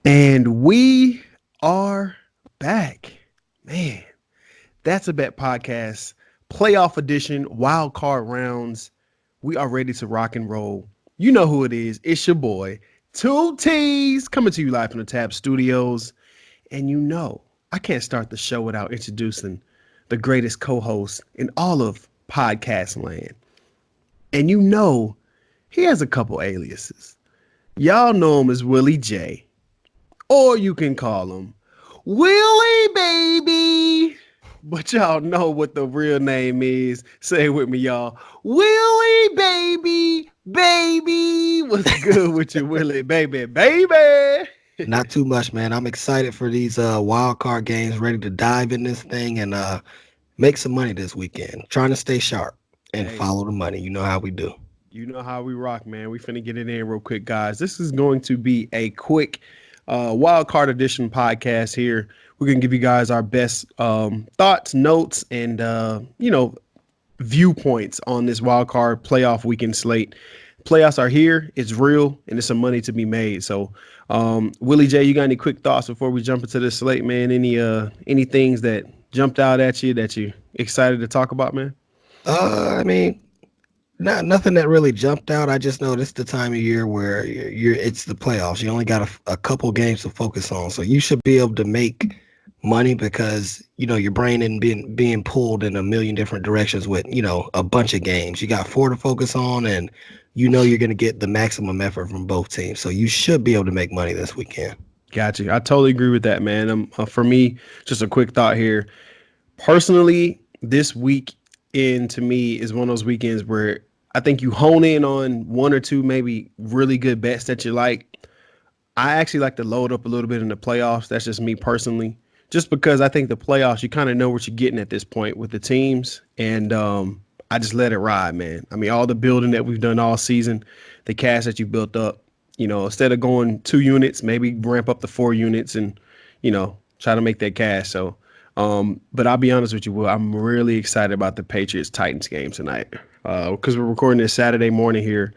And we are back. Man, that's a bet podcast. Playoff edition, wild card rounds. We are ready to rock and roll. You know who it is. It's your boy, Two T's, coming to you live from the Tab Studios. And you know, I can't start the show without introducing the greatest co-host in all of podcast land. And you know, he has a couple aliases. Y'all know him as Willie J. Or you can call him Willy, baby. But y'all know what the real name is. Say it with me, y'all. Willy, baby, baby. What's good with you, Willy, baby, baby? Not too much, man. I'm excited for these wild card games, ready to dive in this thing and make some money this weekend. Trying to stay sharp and Hey, follow the money. You know how we do. you know how we rock, man. We finna get it in real quick, guys. This is going to be a quick wild card edition podcast here. We're gonna give you guys our best thoughts, notes, and viewpoints on this wild card playoff weekend slate. Playoffs are here. It's real, and there's some money to be made. So, Willie J, you got any quick thoughts before we jump into this slate, man? Any things that jumped out at you that you excited to talk about, man? I mean, nothing that really jumped out. I just know this is the time of year where it's the playoffs. You only got a couple games to focus on, so you should be able to make money because your brain isn't being pulled in a million different directions with a bunch of games. You got four to focus on, and you're going to get the maximum effort from both teams. So you should be able to make money this weekend. Gotcha. I totally agree with that, man. For me, just a quick thought here. Personally, this weekend to me is one of those weekends where I think you hone in on one or two maybe really good bets that you like. I actually like to load up a little bit in the playoffs. That's just me personally. Just because I think the playoffs, you kind of know what you're getting at this point with the teams. And I just let it ride, man. I mean, all the building that we've done all season, the cash that you built up, instead of going 2 units, maybe ramp up to 4 units and, try to make that cash. So, but I'll be honest with you, Will, I'm really excited about the Patriots Titans game tonight because we're recording this Saturday morning here.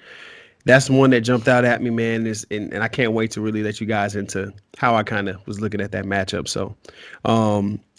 That's the one that jumped out at me, man. And I can't wait to really let you guys into how I kind of was looking at that matchup. So,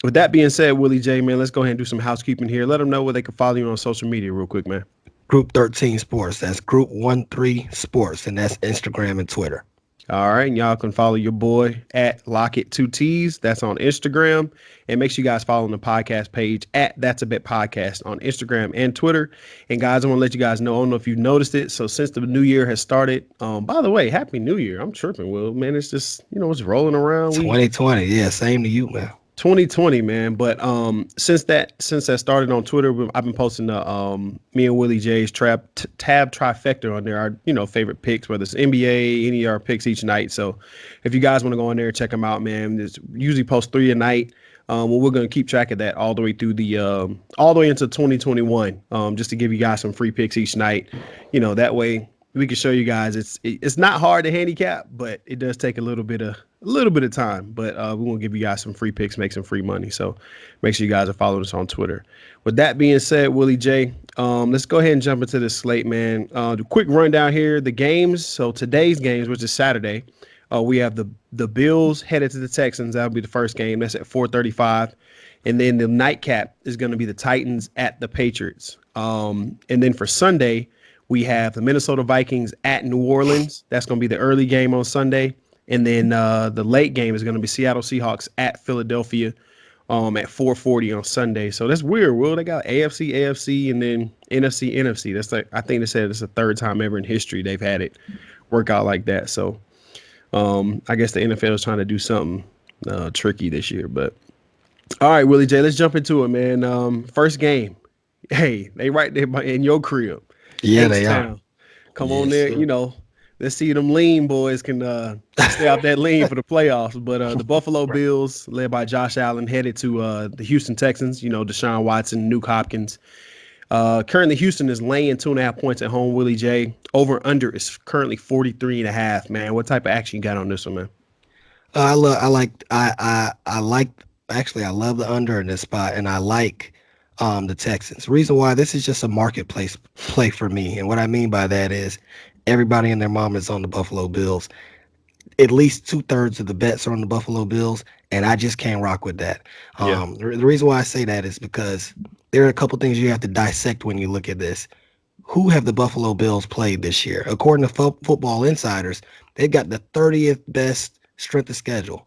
with that being said, Willie J, man, let's go ahead and do some housekeeping here. Let them know where they can follow you on social media real quick, man. Group 13 Sports. That's Group 13 Sports, and that's Instagram and Twitter. All right. And y'all can follow your boy at Lockett2Ts. That's on Instagram. And make sure you guys follow the podcast page at That's a Bet Podcast on Instagram and Twitter. And guys, I want to let you guys know, I don't know if you've noticed it. So since the new year has started, by the way, Happy New Year. I'm tripping, Will. Man, it's just, it's rolling around. 2020. Yeah, same to you, man. 2020, man. But since that started on Twitter, I've been posting the me and Willie J's tab trifecta on there, our favorite picks, whether it's NBA, any of our picks each night. So if you guys want to go in there and check them out, man, it's usually post 3 a night. Well, we're gonna keep track of that all the way through all the way into 2021, just to give you guys some free picks each night. That way we can show you guys it's not hard to handicap, but it does take a little bit of time. But we want to give you guys some free picks, make some free money. So make sure you guys are following us on Twitter. With that being said, Willie J, let's go ahead and jump into this slate, man. The quick rundown here, the games. So today's games, which is Saturday, we have the Bills headed to the Texans. That'll be the first game. That's at 4:35. And then the nightcap is going to be the Titans at the Patriots. And then for Sunday, we have the Minnesota Vikings at New Orleans. That's going to be the early game on Sunday. And then the late game is going to be Seattle Seahawks at Philadelphia at 4:40 on Sunday. So that's weird, Will. They got AFC, and then NFC. That's I think they said it's the third time ever in history they've had it work out like that. So I guess the NFL is trying to do something tricky this year. But all right, Willie J, let's jump into it, man. First game. Hey, they right there in your crib. Yeah, they are. Come on there, sir. Let's see them lean boys can stay out that lean for the playoffs. But the Buffalo Bills, led by Josh Allen, headed to the Houston Texans. Deshaun Watson, Nuke Hopkins. Currently, Houston is laying 2.5 points at home. Willie J, over under is currently 43.5. Man, what type of action you got on this one, man? I love the under in this spot, and I like the Texans. Reason why, this is just a marketplace play for me, and what I mean by that is everybody and their mom is on the Buffalo Bills. at least 2/3 of the bets are on the Buffalo Bills, and I just can't rock with that. Yeah. The reason why I say that is because there are a couple things you have to dissect when you look at this. Who have the Buffalo Bills played this year? According to Football Insiders, they've got the 30th best strength of schedule,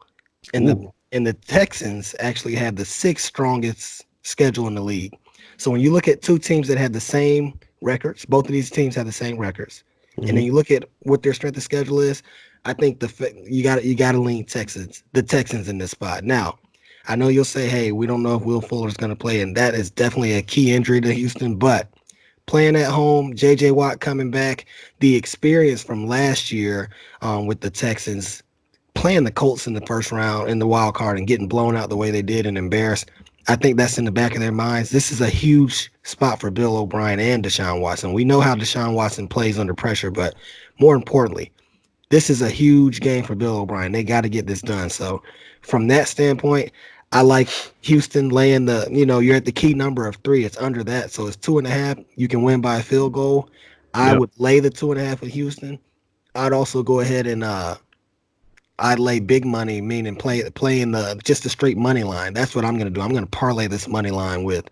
and the Ooh. and the Texans actually have the sixth strongest schedule in the league. So when you look at two teams that have the same records, both of these teams have the same records, and then Hmm. you look at what their strength of schedule is. I think you got to lean the Texans in this spot. Now, I know you'll say, "Hey, we don't know if Will Fuller is going to play," and that is definitely a key injury to Houston, but playing at home, J.J. Watt coming back, the experience from last year with the Texans playing the Colts in the first round in the wild card and getting blown out the way they did and embarrassed. I think that's in the back of their minds. This is a huge spot for Bill O'Brien and Deshaun Watson. We know how Deshaun Watson plays under pressure, but more importantly, this is a huge game for Bill O'Brien. They got to get this done. So, from that standpoint, I like Houston laying you're at the key number of 3. It's under that. So, it's 2.5. You can win by a field goal. I Yep. would lay the 2.5 with Houston. I'd also go ahead and I'd lay big money, meaning playing the straight money line. That's what I'm going to do. I'm going to parlay this money line with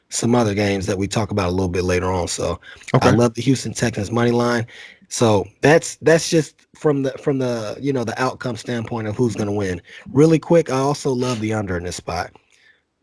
some other games that we talk about a little bit later on. So I Okay. love the Houston Texans money line. So that's just from the the outcome standpoint of who's going to win. Really quick, I also love the under in this spot.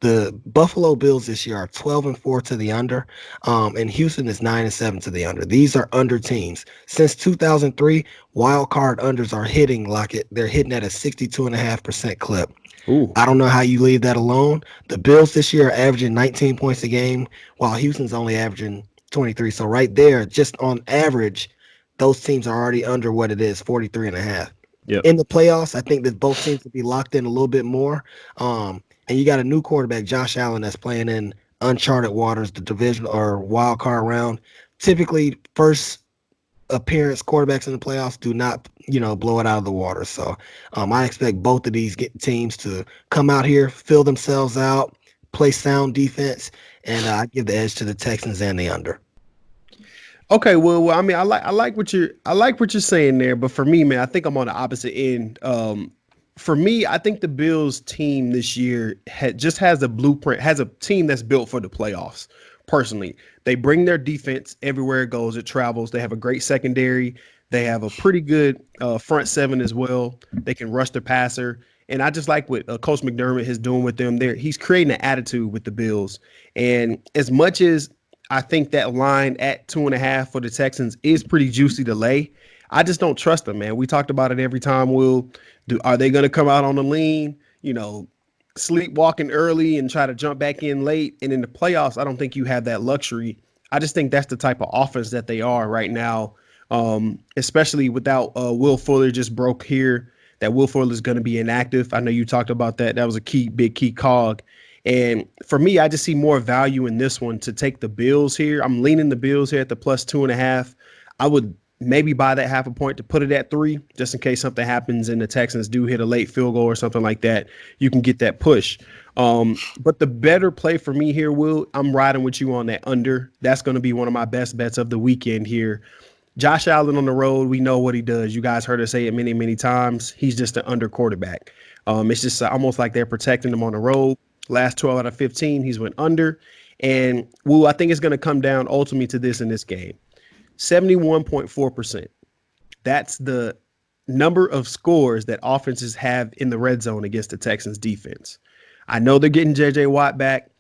The Buffalo Bills this year are 12-4 to the under, and Houston is 9-7 to the under. These are under teams. Since 2003, wild card unders are hitting like it. They're hitting at a 62.5% clip. Ooh. I don't know how you leave that alone. The Bills this year are averaging 19 points a game, while Houston's only averaging 23. So right there, just on average, those teams are already under what it is, 43 and a half. Yep. In the playoffs, I think that both teams will be locked in a little bit more. And you got a new quarterback, Josh Allen, that's playing in uncharted waters, the division or wild card round. Typically, first appearance quarterbacks in the playoffs do not, blow it out of the water. So I expect both of these teams to come out here, fill themselves out, play sound defense, and I give the edge to the Texans and the under. Okay, well, I mean, I like what you're saying there, but for me, man, I think I'm on the opposite end. For me, I think the Bills team this year just has a blueprint, has a team that's built for the playoffs. Personally, they bring their defense everywhere it goes, it travels. They have a great secondary. They have a pretty good front seven as well. They can rush the passer, and I just like what Coach McDermott is doing with them. There, he's creating an attitude with the Bills, and as much as I think that line at 2.5 for the Texans is pretty juicy to lay. I just don't trust them, man. We talked about it every time. Are they going to come out on the lean? Sleepwalking early and try to jump back in late. And in the playoffs, I don't think you have that luxury. I just think that's the type of offense that they are right now, especially without Will Fuller just broke here. That Will Fuller is going to be inactive. I know you talked about that. That was a big key cog. And for me, I just see more value in this one to take the Bills here. I'm leaning the Bills here at the plus 2.5. I would maybe buy that half a point to put it at 3, just in case something happens and the Texans do hit a late field goal or something like that. You can get that push. But the better play for me here, Will, I'm riding with you on that under. That's going to be one of my best bets of the weekend here. Josh Allen on the road, we know what he does. You guys heard us say it many, many times. He's just an under quarterback. It's just almost like they're protecting him on the road. Last 12 out of 15, he's went under. And, Will, I think it's going to come down ultimately to this in this game. 71.4%. That's the number of scores that offenses have in the red zone against the Texans defense. I know they're getting J.J. Watt back.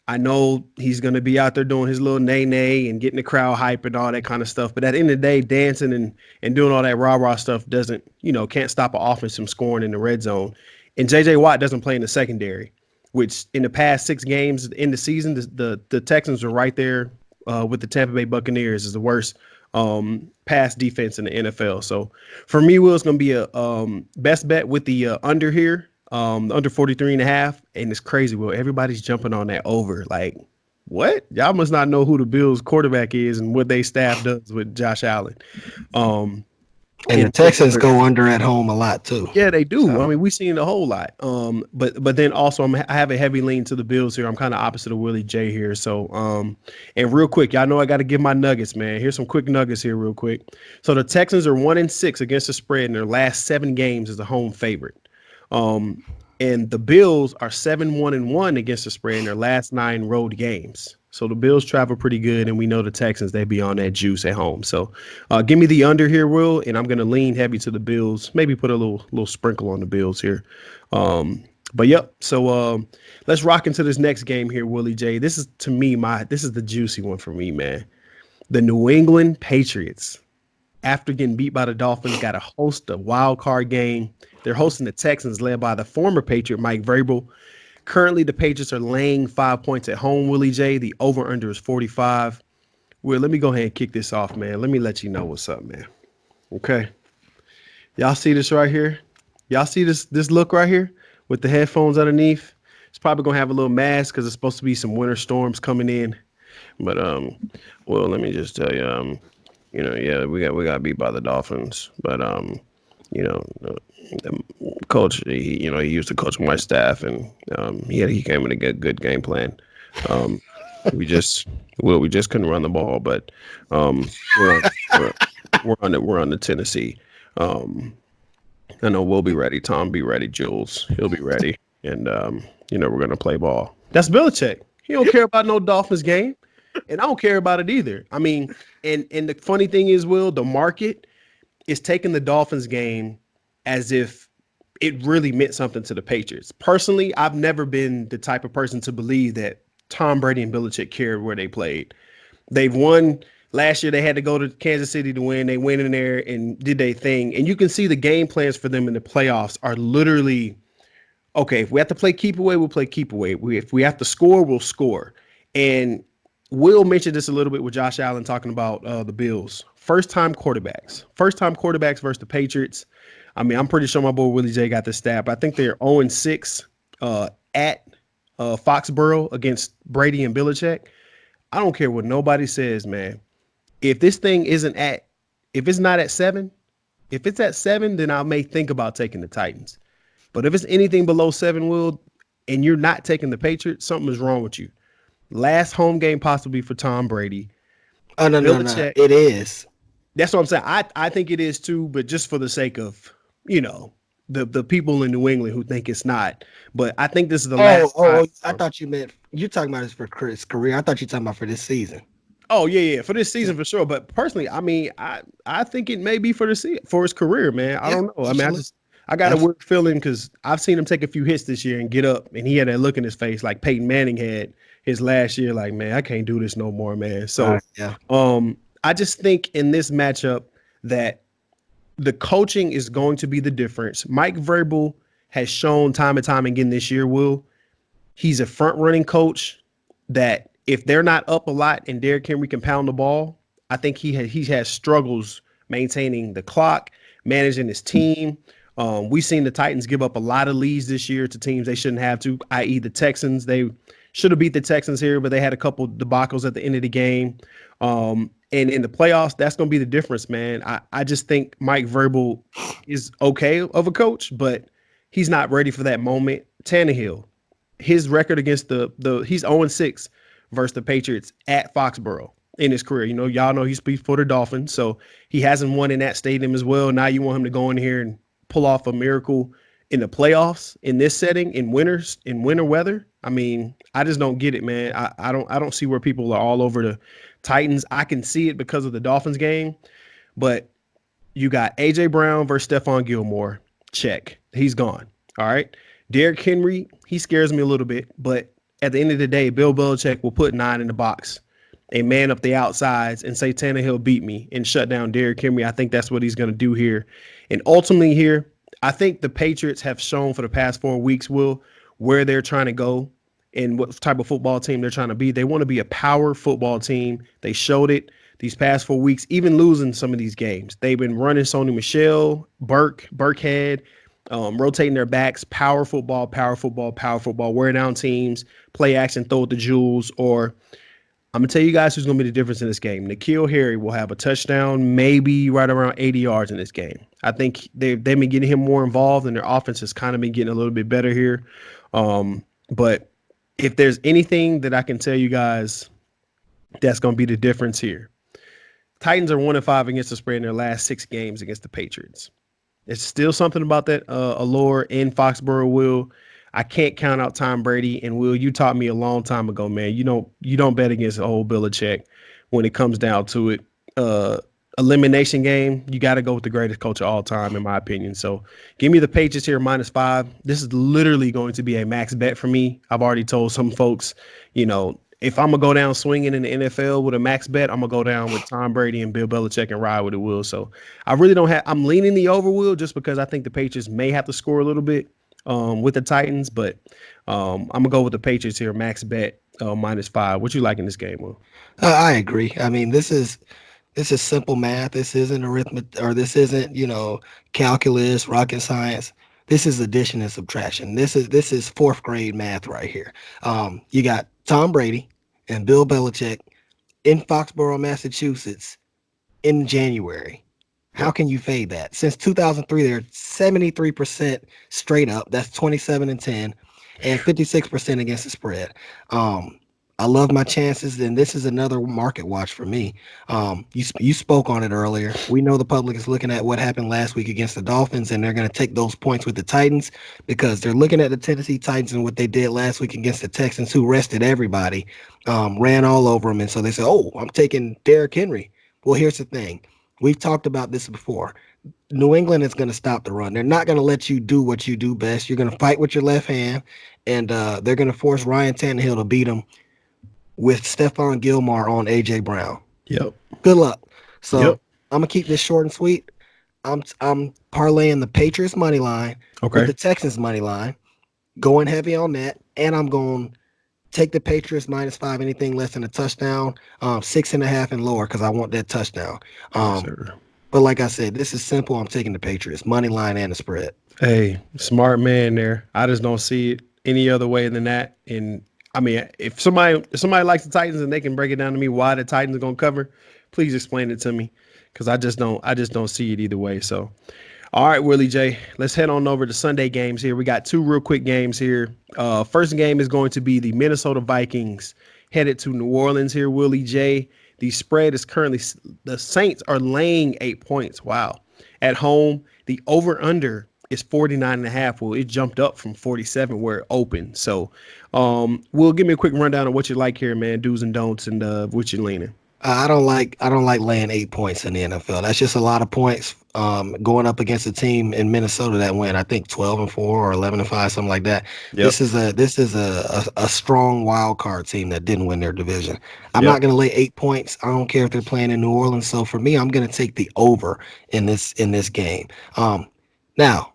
I know he's going to be out there doing his little nay and getting the crowd hype and all that kind of stuff. But at the end of the day, dancing and doing all that rah-rah stuff can't stop an offense from scoring in the red zone. And J.J. Watt doesn't play in the secondary, which in the past 6 games in the season, the Texans are right there with the Tampa Bay Buccaneers as the worst pass defense in the NFL. So for me, Will, it's going to be a best bet with the under here. Under 43.5, and it's crazy. Well, everybody's jumping on that over. Like, what? Y'all must not know who the Bills quarterback is and what they staff does with Josh Allen. And the Texans go under at home a lot too. Yeah, they do. So. I mean, we've seen a whole lot. But then also I have a heavy lean to the Bills here. I'm kind of opposite of Willie J here. So and real quick, y'all know I got to give my nuggets, man. Here's some quick nuggets here, real quick. So the Texans are 1-6 against the spread in their last 7 games as a home favorite. And the Bills are 7-1-1 against the spread in their last 9 road games. So the Bills travel pretty good, and we know the Texans, they be on that juice at home. So give me the under here, Will, and I'm going to lean heavy to the Bills. Maybe put a little sprinkle on the Bills here. But yep, so let's rock into this next game here, Willie J. This is, to me, this is the juicy one for me, man. The New England Patriots, after getting beat by the Dolphins, got to host a wild card game. They're hosting the Texans, led by the former Patriot, Mike Vrabel. Currently, the Patriots are laying 5 points at home, Willie J. The over-under is 45. Well, let me go ahead and kick this off, man. Let me let you know what's up, man. Okay. Y'all see this right here? Y'all see this look right here with the headphones underneath? It's probably going to have a little mask because it's supposed to be some winter storms coming in. But, well, let me just tell you, yeah, we got beat by the Dolphins. But, the coach, he used to coach my staff, and he came in a good game plan. We just couldn't run the ball, but we're on the Tennessee. I know we'll be ready. Tom be ready. Jules, he'll be ready, and we're gonna play ball. That's Belichick. He don't care about no Dolphins game, and I don't care about it either. I mean, and the funny thing is, Will, the market is taking the Dolphins game as if it really meant something to the Patriots. Personally, I've never been the type of person to believe that Tom Brady and Belichick cared where they played. They've won. Last year, they had to go to Kansas City to win. They went in there and did their thing. And you can see the game plans for them in the playoffs are literally, okay, if we have to play keep away, we'll play keep away. If we have to score, we'll score. And Will mentioned this a little bit with Josh Allen talking about the Bills. First-time quarterbacks versus the Patriots. I mean, I'm pretty sure my boy Willie J got the stat, but I think they're 0-6 at Foxborough against Brady and Belichick. I don't care what nobody says, man. If this thing if it's not at 7, if it's at 7, then I may think about taking the Titans. But if it's anything below 7, Will, and you're not taking the Patriots, something is wrong with you. Last home game possibly for Tom Brady. Oh, no. It is. That's what I'm saying. I think it is too, but just for the sake of, the people in New England who think it's not. But I think this is the last time. I thought you meant you're talking about this for Chris' career. I thought you were talking about for this season. Oh, yeah, for this season for sure. But personally, I mean, I think it may be for his career, man. I don't know. I mean, I got a weird feeling because I've seen him take a few hits this year and get up, and he had that look in his face like Peyton Manning had his last year. Like, man, I can't do this no more, man. So, I just think in this matchup that the coaching is going to be the difference. Mike Vrabel has shown time and time again this year, Will, he's a front-running coach that if they're not up a lot and Derrick Henry can pound the ball, I think he has struggles maintaining the clock, managing his team. We've seen the Titans give up a lot of leads this year to teams they shouldn't have to, i.e. the Texans. They should have beat the Texans here, but they had a couple debacles at the end of the game. And in the playoffs, that's going to be the difference, man. I just think Mike Vrabel is okay of a coach, but he's not ready for that moment. Tannehill, his record against he's 0-6 versus the Patriots at Foxborough in his career. Y'all know he speaks for the Dolphins, so he hasn't won in that stadium as well. Now you want him to go in here and pull off a miracle in the playoffs in this setting in winter weather. I mean, I just don't get it, man. I don't see where people are all over the Titans. I can see it because of the Dolphins game, but you got AJ Brown versus Stephon Gilmore. Check. He's gone. All right. Derrick Henry, he scares me a little bit, but at the end of the day, Bill Belichick will put 9 in the box and man up the outsides and say Tannehill beat me and shut down Derrick Henry. I think that's what he's going to do here. And ultimately here, I think the Patriots have shown for the past 4 weeks, Will, where they're trying to go and what type of football team they're trying to be. They want to be a power football team. They showed it these past 4 weeks, even losing some of these games. They've been running Sony Michel, Burkhead, rotating their backs, power football, wear down teams, play action, throw it to Jules, or I'm gonna tell you guys who's gonna be the difference in this game. N'Keal Harry will have a touchdown, maybe right around 80 yards in this game. I think they've been getting him more involved, and their offense has kind of been getting a little bit better here. But if there's anything that I can tell you guys that's gonna be the difference here, Titans are 1-5 against the spread in their last 6 games against the Patriots. It's still something about that allure in Foxborough, Will. I can't count out Tom Brady. And Will, you taught me a long time ago, man. You don't bet against old Belichick when it comes down to it. Elimination game, you got to go with the greatest coach of all time, in my opinion. So give me the Patriots here -5. This is literally going to be a max bet for me. I've already told some folks, if I'm going to go down swinging in the NFL with a max bet, I'm going to go down with Tom Brady and Bill Belichick and ride with it, Will. So I really don't have – I'm leaning the over, Will, just because I think the Patriots may have to score a little bit with the Titans. But I'm going to go with the Patriots here, max bet -5. What you like in this game, Will? I agree. I mean, this is simple math. This isn't arithmetic, or this isn't, calculus, rocket science. This is addition and subtraction. This is fourth grade math right here. You got Tom Brady and Bill Belichick in Foxborough, Massachusetts in January. How can you fade that? Since 2003, they're 73% straight up. That's 27-10, and 56% against the spread. I love my chances, and this is another market watch for me. You spoke on it earlier. We know the public is looking at what happened last week against the Dolphins, and they're going to take those points with the Titans because they're looking at the Tennessee Titans and what they did last week against the Texans, who rested everybody, ran all over them, and so they say, "Oh, I'm taking Derrick Henry." Well, here's the thing. We've talked about this before. New England is going to stop the run. They're not going to let you do what you do best. You're going to fight with your left hand, and they're going to force Ryan Tannehill to beat them with Stephon Gilmore on A.J. Brown. Yep. Good luck. So Yep. I'm going to keep this short and sweet. I'm parlaying the Patriots money line with the Texans money line, going heavy on that, and I'm going to take the Patriots -5, anything less than a touchdown, 6.5 and lower because I want that touchdown. But like I said, this is simple. I'm taking the Patriots money line and the spread. Hey, smart man there. I just don't see it any other way than that. And I mean, if somebody likes the Titans and they can break it down to me why the Titans are going to cover, please explain it to me, because I just don't see it either way. So, all right, Willie J, let's head on over to Sunday games here. We got 2 real quick games here. First game is going to be the Minnesota Vikings headed to New Orleans here, Willie J. The spread is currently the Saints are laying 8 points. Wow. At home, the over-under is 49.5. Well, it jumped up from 47 where it opened. So, Will, give me a quick rundown of what you like here, man. Do's and don'ts, and what you're leaning. I don't like laying 8 points in the NFL. That's just a lot of points. Going up against a team in Minnesota that went, I think 12-4 or 11-5, something like that. Yep. This is a strong wild card team that didn't win their division. I'm not going to lay 8 points. I don't care if they're playing in New Orleans. So for me, I'm going to take the over in this game. Now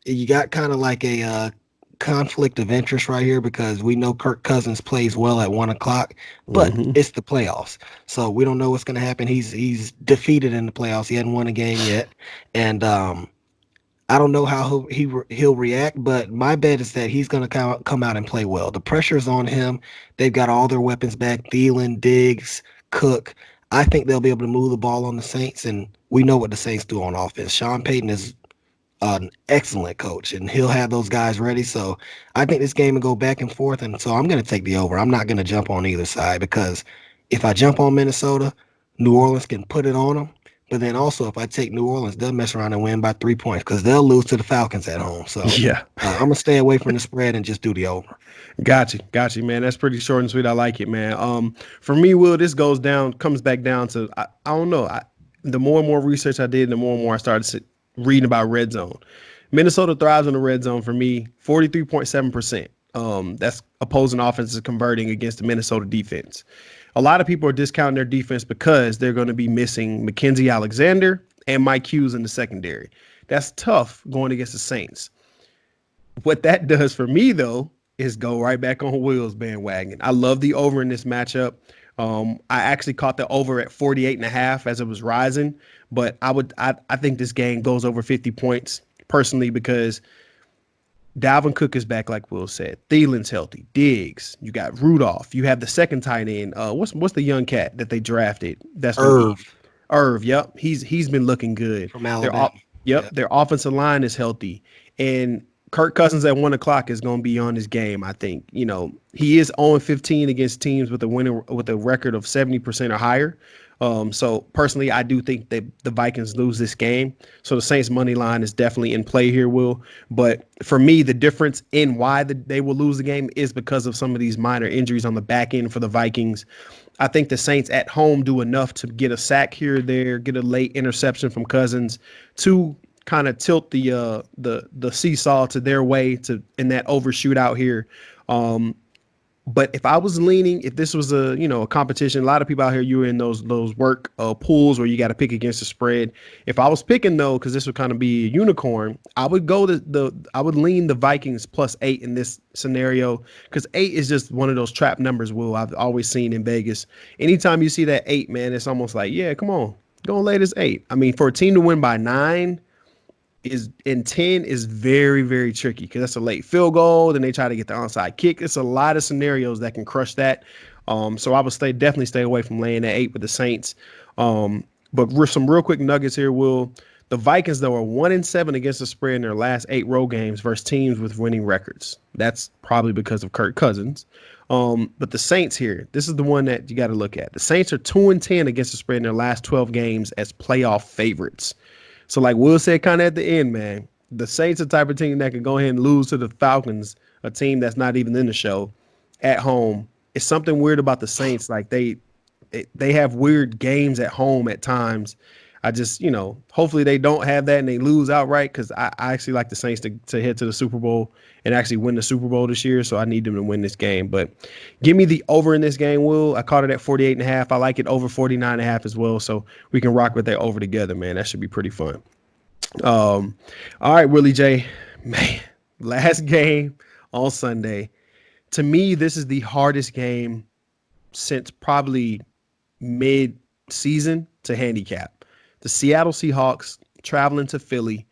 you got kind of like a conflict of interest right here because we know Kirk Cousins plays well at 1:00, but it's the playoffs, so we don't know what's going to happen. He's defeated in the playoffs. He hadn't won a game yet, and I don't know how he'll react. But my bet is that he's going to come out and play well. The pressure's on him. They've got all their weapons back: Thielen, Diggs, Cook. I think they'll be able to move the ball on the Saints, and we know what the Saints do on offense. Sean Payton is an excellent coach, and he'll have those guys ready. So I think this game will go back and forth, and so I'm going to take the over. I'm not going to jump on either side, because if I jump on Minnesota, New Orleans can put it on them. But then also, if I take New Orleans, they'll mess around and win by 3 points because they'll lose to the Falcons at home. So I'm going to stay away from the spread and just do the over. Got you, man. That's pretty short and sweet. I like it, man. For me, Will, this comes back down to, I don't know. The more and more research I did, the more and more I started reading about red zone. Minnesota thrives in the red zone for me, 43.7%. That's opposing offenses converting against the Minnesota defense. A lot of people are discounting their defense because they're going to be missing Mackenzie Alexander and Mike Hughes in the secondary. That's tough going against the Saints. What that does for me, though, is go right back on Will's bandwagon. I love the over in this matchup. I actually caught the over at 48.5 as it was rising, but I think this game goes over 50 points personally, because Dalvin Cook is back, like Will said. Thielen's healthy. Diggs. You got Rudolph. You have the second tight end. What's the young cat that they drafted? That's been Irv Irv. Yep, he's been looking good. from Their Alabama. yep, Yeah. their offensive line is healthy, and Kirk Cousins at 1 o'clock is going to be on his game. I think he is 0-15 against teams with a record of 70% or higher. So personally, I do think that the Vikings lose this game. So the Saints money line is definitely in play here, Will. But for me, the difference in why they will lose the game is because of some of these minor injuries on the back end for the Vikings. I think the Saints at home do enough to get a sack here or there, get a late interception from Cousins to kind of tilt the seesaw to their way to in that overshoot out here. But if I was leaning, if this was a competition, a lot of people out here, you were in those work pools where you got to pick against the spread. If I was picking though, because this would kind of be a unicorn, I would go I would lean the Vikings +8 in this scenario because 8 is just one of those trap numbers. Will I've always seen in Vegas. Anytime you see that 8, man, it's almost like, yeah, come on, go and lay this 8. I mean, for a team to win by 9 is in 10 is very, very tricky because that's a late field goal. Then they try to get the onside kick. It's a lot of scenarios that can crush that. So I would definitely stay away from laying that 8 with the Saints. But some real quick nuggets here, Will. The Vikings, though, are 1-7 against the spread in their last 8 road games versus teams with winning records. That's probably because of Kirk Cousins. But the Saints here, this is the one that you got to look at. The Saints are 2-10 against the spread in their last 12 games as playoff favorites. So like Will said kind of at the end, man, the Saints are the type of team that can go ahead and lose to the Falcons, a team that's not even in the show, at home. It's something weird about the Saints. Like they have weird games at home at times. I just, hopefully they don't have that and they lose outright because I actually like the Saints to head to the Super Bowl and actually win the Super Bowl this year. So I need them to win this game. But give me the over in this game, Will. I caught it at 48.5. I like it over 49.5 as well. So we can rock with that over together, man. That should be pretty fun. All right, Willie J. Man, last game on Sunday. To me, this is the hardest game since probably mid-season to handicap. The Seattle Seahawks traveling to Philly.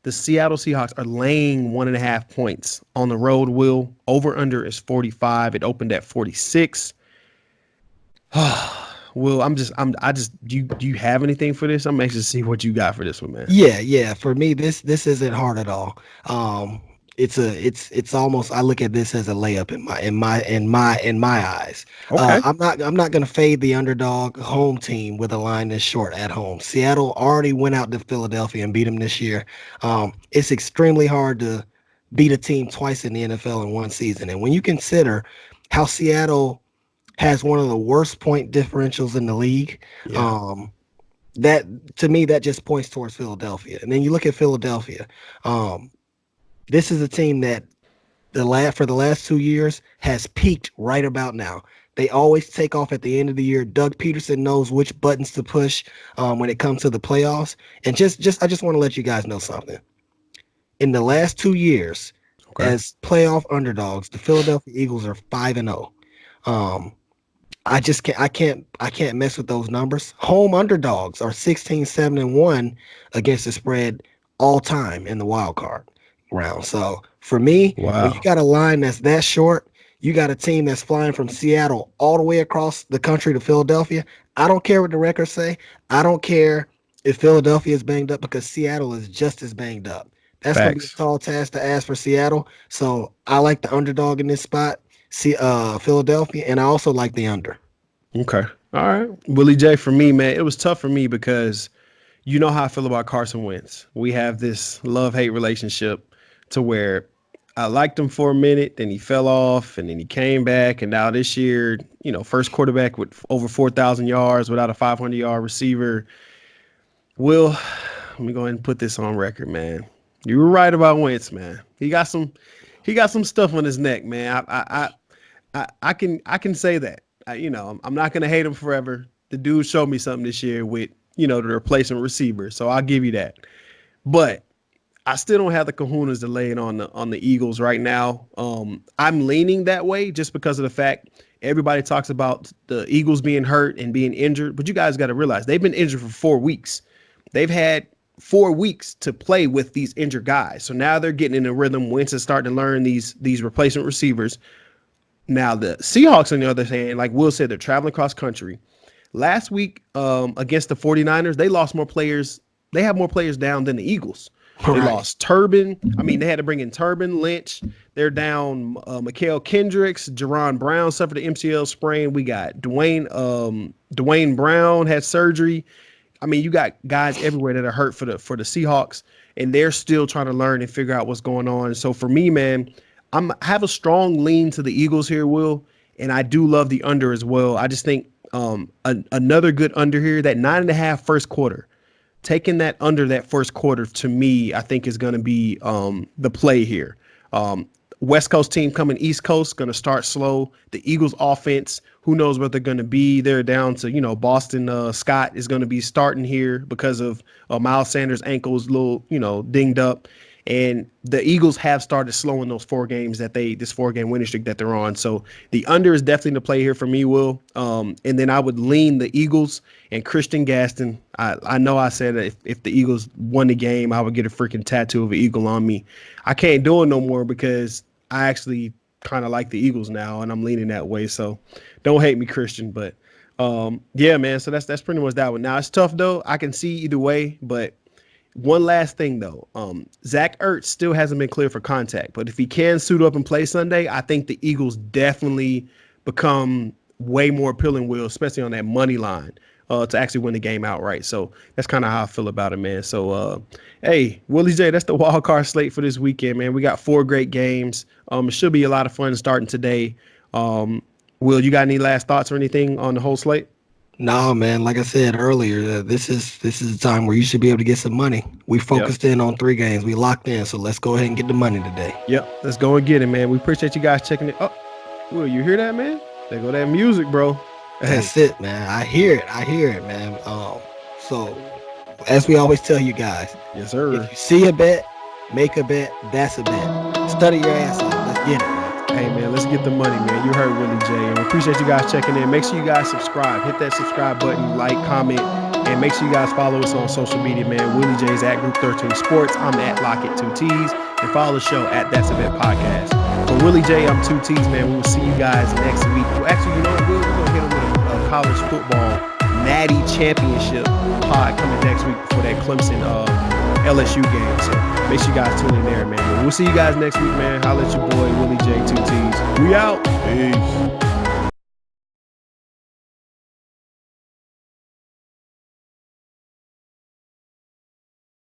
The Seattle Seahawks are laying 1.5 points on the road. Will over under is 45. It opened at 46. Will, do you have anything for this? I'm anxious to see what you got for this one, man. Yeah. For me, this isn't hard at all. It's almost, I look at this as a layup in my eyes. Okay. I'm not gonna fade the underdog home team with a line this short at home. Seattle already went out to Philadelphia and beat them this year. It's extremely hard to beat a team twice in the NFL in one season, and when you consider how Seattle has one of the worst point differentials in the league. Yeah. That to me, that just points towards Philadelphia. And then you look at Philadelphia. This is a team that for the last 2 years has peaked right about now. They always take off at the end of the year. Doug Peterson knows which buttons to push when it comes to the playoffs. And I just want to let you guys know something. In the last 2 years, Okay. as playoff underdogs, the Philadelphia Eagles are 5-0. I can't mess with those numbers. Home underdogs are 16-7-1 against the spread all time in the wild card round. So for me, when you Wow. got a line that's that short, you got a team that's flying from Seattle all the way across the country to Philadelphia. I don't care what the records say. I don't care if Philadelphia is banged up because Seattle is just as banged up. That's going to be a Facts. tall task to ask for Seattle. So I like the underdog in this spot. See, Philadelphia, and I also like the under. Okay. All right. Willie J, for me, man, it was tough for me because you know how I feel about Carson Wentz. We have this love-hate relationship to where I liked him for a minute, then he fell off, and then he came back, and now this year, first quarterback with over 4,000 yards without a 500-yard receiver. Will, let me go ahead and put this on record, man. You were right about Wentz, man. He got some stuff on his neck, man. I can say that. I'm not gonna hate him forever. The dude showed me something this year with the replacement receiver, so I'll give you that. But I still don't have the kahunas to lay it on the Eagles right now. I'm leaning that way just because of the fact everybody talks about the Eagles being hurt and being injured, but you guys got to realize they've been injured for 4 weeks. They've had 4 weeks to play with these injured guys. So now they're getting in a rhythm. Wentz is starting to learn these replacement receivers. Now the Seahawks, on the other hand, like Will said, they're traveling across country. Last week against the 49ers, they lost more players. They have more players down than the Eagles. They lost Turbin. I mean, they had to bring in Turbin, Lynch. They're down Mikael Kendricks. Jerron Brown suffered an MCL sprain. We got Dwayne Brown had surgery. I mean, you got guys everywhere that are hurt for the Seahawks, and they're still trying to learn and figure out what's going on. So for me, man, I have a strong lean to the Eagles here, Will, and I do love the under as well. I just think another good under here, that 9.5 first quarter. Taking that under that first quarter, to me, I think is going to be the play here. West Coast team coming East Coast, going to start slow. The Eagles offense, who knows what they're going to be. They're down to, Boston Scott is going to be starting here because of Miles Sanders' ankles, little, dinged up. And the Eagles have started slowing those 4 games this 4-game winning streak that they're on. So the under is definitely the play here for me, Will. And then I would lean the Eagles and Christian Gaston. I know I said that if the Eagles won the game, I would get a freaking tattoo of an eagle on me. I can't do it no more because I actually kind of like the Eagles now, and I'm leaning that way. So don't hate me, Christian. But yeah, man. So that's pretty much that one. Now it's tough though. I can see either way, but. One last thing, though. Zach Ertz still hasn't been cleared for contact, but if he can suit up and play Sunday, I think the Eagles definitely become way more appealing, Will, especially on that money line to actually win the game outright. So that's kind of how I feel about it, man. So, hey, Willie J, that's the wild card slate for this weekend, man. We got 4 great games. It should be a lot of fun starting today. Will, you got any last thoughts or anything on the whole slate? No, man. Like I said earlier, this is the time where you should be able to get some money. We focused in on 3 games. We locked in, so let's go ahead and get the money today. Yep, let's go and get it, man. We appreciate you guys checking it. Oh, Will, you hear that, man? There go that music, bro. That's it, man. I hear it, man. So as we always tell you guys, yes, sir. If you see a bet, make a bet. That's a bet. Study your ass off. Let's get it, man. Hey, man, let's get the money, man. You heard Willie J. And we appreciate you guys checking in. Make sure you guys subscribe. Hit that subscribe button, like, comment, and make sure you guys follow us on social media, man. Willie J's at Group 13 Sports. I'm at Lockett2Ts. And follow the show at That's a Bet Podcast. For Willie J, I'm 2Ts, man. We will see you guys next week. Well, actually, you know what, Will? We're going to hit them with a college football Natty Championship pod coming next week before that Clemson LSU game. So make sure you guys tune in there, man. We'll see you guys next week, man. Holla at your boy, Willie J, 2Ts. We out. Peace.